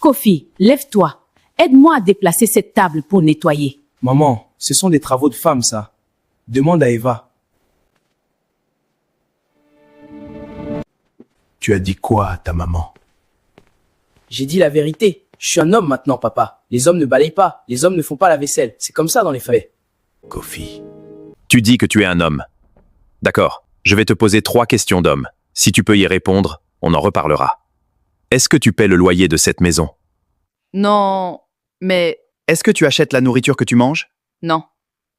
Kofi, lève-toi. Aide-moi à déplacer cette table pour nettoyer. Maman, ce sont des travaux de femme, ça. Demande à Eva. Tu as dit quoi à ta maman? J'ai dit la vérité. Je suis un homme maintenant, papa. Les hommes ne balayent pas. Les hommes ne font pas la vaisselle. C'est comme ça dans les faits. Kofi. Tu dis que tu es un homme. D'accord, je vais te poser 3 questions d'homme. Si tu peux y répondre, on en reparlera. Est-ce que tu paies le loyer de cette maison? Non, mais Est-ce que tu achètes la nourriture que tu manges? non.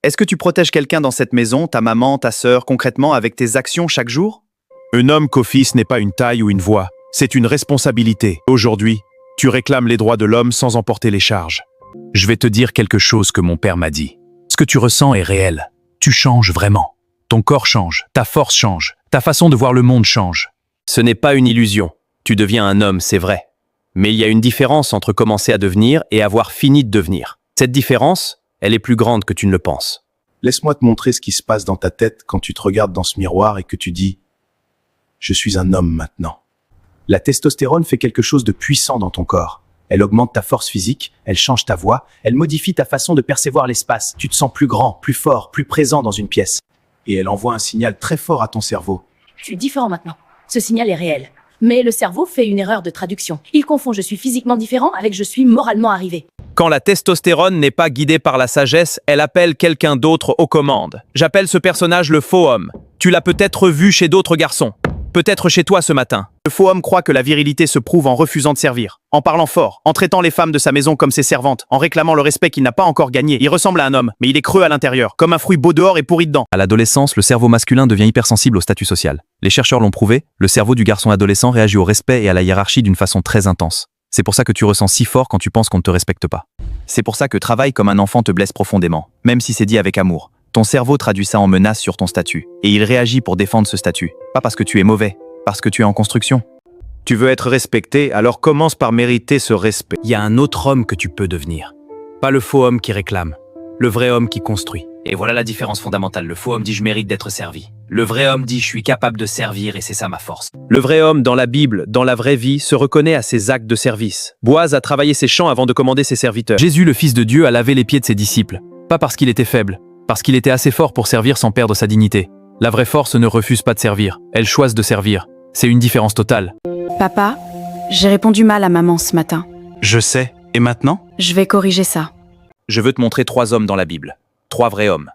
Est-ce que tu protèges quelqu'un dans cette maison, ta maman, ta sœur, concrètement, avec tes actions chaque jour? Un homme, Kofi, ce n'est pas une taille ou une voix. C'est une responsabilité. Aujourd'hui, tu réclames les droits de l'homme sans emporter les charges. Je vais te dire quelque chose que mon père m'a dit. Ce que tu ressens est réel. Tu changes vraiment. Ton corps change, ta force change, ta façon de voir le monde change. Ce n'est pas une illusion. Tu deviens un homme, c'est vrai. Mais il y a une différence entre commencer à devenir et avoir fini de devenir. Cette différence, elle est plus grande que tu ne le penses. Laisse-moi te montrer ce qui se passe dans ta tête quand tu te regardes dans ce miroir et que tu dis « Je suis un homme maintenant ». La testostérone fait quelque chose de puissant dans ton corps. Elle augmente ta force physique, elle change ta voix, elle modifie ta façon de percevoir l'espace. Tu te sens plus grand, plus fort, plus présent dans une pièce. Et elle envoie un signal très fort à ton cerveau. Je suis différent maintenant. Ce signal est réel. Mais le cerveau fait une erreur de traduction. Il confond je suis physiquement différent avec je suis moralement arrivé. Quand la testostérone n'est pas guidée par la sagesse, elle appelle quelqu'un d'autre aux commandes. J'appelle ce personnage le faux homme. Tu l'as peut-être vu chez d'autres garçons. Peut-être chez toi ce matin. Le faux homme croit que la virilité se prouve en refusant de servir, en parlant fort, en traitant les femmes de sa maison comme ses servantes, en réclamant le respect qu'il n'a pas encore gagné. Il ressemble à un homme, mais il est creux à l'intérieur, comme un fruit beau dehors et pourri dedans. À l'adolescence, le cerveau masculin devient hypersensible au statut social. Les chercheurs l'ont prouvé, le cerveau du garçon adolescent réagit au respect et à la hiérarchie d'une façon très intense. C'est pour ça que tu ressens si fort quand tu penses qu'on ne te respecte pas. C'est pour ça que travailler comme un enfant te blesse profondément, même si c'est dit avec amour. Ton cerveau traduit ça en menace sur ton statut, et il réagit pour défendre ce statut. Pas parce que tu es mauvais, parce que tu es en construction. Tu veux être respecté, alors commence par mériter ce respect. Il y a un autre homme que tu peux devenir. Pas le faux homme qui réclame, le vrai homme qui construit. Et voilà la différence fondamentale. Le faux homme dit je mérite d'être servi. Le vrai homme dit je suis capable de servir et c'est ça ma force. Le vrai homme dans la Bible, dans la vraie vie, se reconnaît à ses actes de service. Boaz a travaillé ses champs avant de commander ses serviteurs. Jésus, le Fils de Dieu, a lavé les pieds de ses disciples. Pas parce qu'il était faible, parce qu'il était assez fort pour servir sans perdre sa dignité. La vraie force ne refuse pas de servir, elle choisit de servir. C'est une différence totale. Papa, j'ai répondu mal à maman ce matin. Je sais. Et maintenant? Je vais corriger ça. Je veux te montrer 3 hommes dans la Bible. 3 vrais hommes.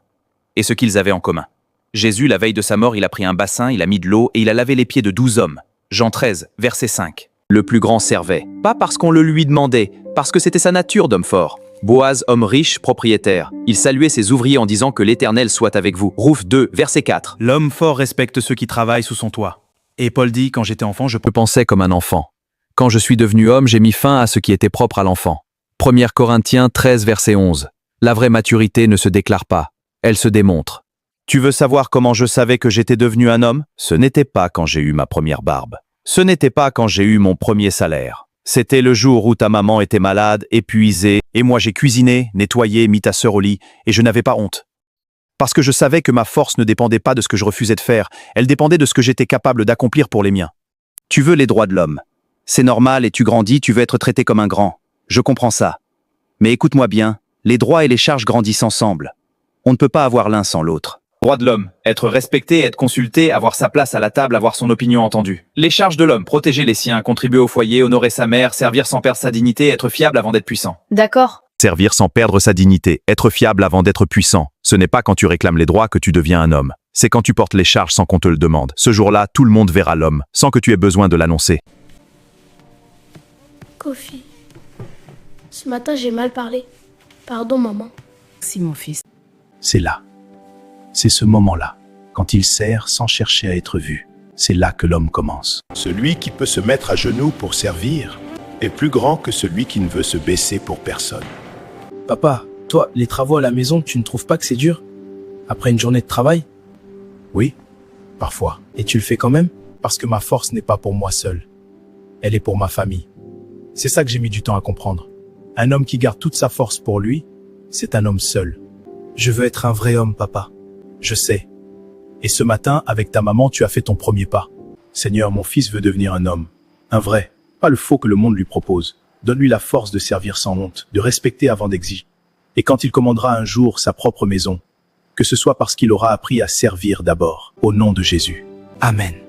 Et ce qu'ils avaient en commun. Jésus, la veille de sa mort, il a pris un bassin, il a mis de l'eau et il a lavé les pieds de 12 hommes. Jean 13, verset 5. Le plus grand servait. Pas parce qu'on le lui demandait, parce que c'était sa nature d'homme fort. Boaz, homme riche, propriétaire. Il saluait ses ouvriers en disant que l'Éternel soit avec vous. Ruth 2, verset 4. L'homme fort respecte ceux qui travaillent sous son toit. Et Paul dit, quand j'étais enfant, je pensais comme un enfant. Quand je suis devenu homme, j'ai mis fin à ce qui était propre à l'enfant. 1 Corinthiens 13, verset 11. La vraie maturité ne se déclare pas, elle se démontre. Tu veux savoir comment je savais que j'étais devenu un homme? Ce n'était pas quand j'ai eu ma première barbe. Ce n'était pas quand j'ai eu mon premier salaire. C'était le jour où ta maman était malade, épuisée, et moi j'ai cuisiné, nettoyé, mis ta sœur au lit, et je n'avais pas honte. Parce que je savais que ma force ne dépendait pas de ce que je refusais de faire, elle dépendait de ce que j'étais capable d'accomplir pour les miens. Tu veux les droits de l'homme. C'est normal et tu grandis, tu veux être traité comme un grand. Je comprends ça. Mais écoute-moi bien, les droits et les charges grandissent ensemble. On ne peut pas avoir l'un sans l'autre. Droit de l'homme, être respecté, être consulté, avoir sa place à la table, avoir son opinion entendue. Les charges de l'homme, protéger les siens, contribuer au foyer, honorer sa mère, servir sans perdre sa dignité, être fiable avant d'être puissant. D'accord. Servir sans perdre sa dignité, être fiable avant d'être puissant. Ce n'est pas quand tu réclames les droits que tu deviens un homme. C'est quand tu portes les charges sans qu'on te le demande. Ce jour-là, tout le monde verra l'homme, sans que tu aies besoin de l'annoncer. Kofi, ce matin j'ai mal parlé. Pardon maman. Si mon fils. C'est là. C'est ce moment-là, quand il sert sans chercher à être vu. C'est là que l'homme commence. Celui qui peut se mettre à genoux pour servir est plus grand que celui qui ne veut se baisser pour personne. Papa, toi, les travaux à la maison, tu ne trouves pas que c'est dur? Après une journée de travail? Oui, parfois. Et tu le fais quand même? Parce que ma force n'est pas pour moi seul. Elle est pour ma famille. C'est ça que j'ai mis du temps à comprendre. Un homme qui garde toute sa force pour lui, c'est un homme seul. Je veux être un vrai homme, papa. Je sais. Et ce matin, avec ta maman, tu as fait ton premier pas. Seigneur, mon fils veut devenir un homme. Un vrai. Pas le faux que le monde lui propose. Donne-lui la force de servir sans honte, de respecter avant d'exiger. Et quand il commandera un jour sa propre maison, que ce soit parce qu'il aura appris à servir d'abord, au nom de Jésus. Amen.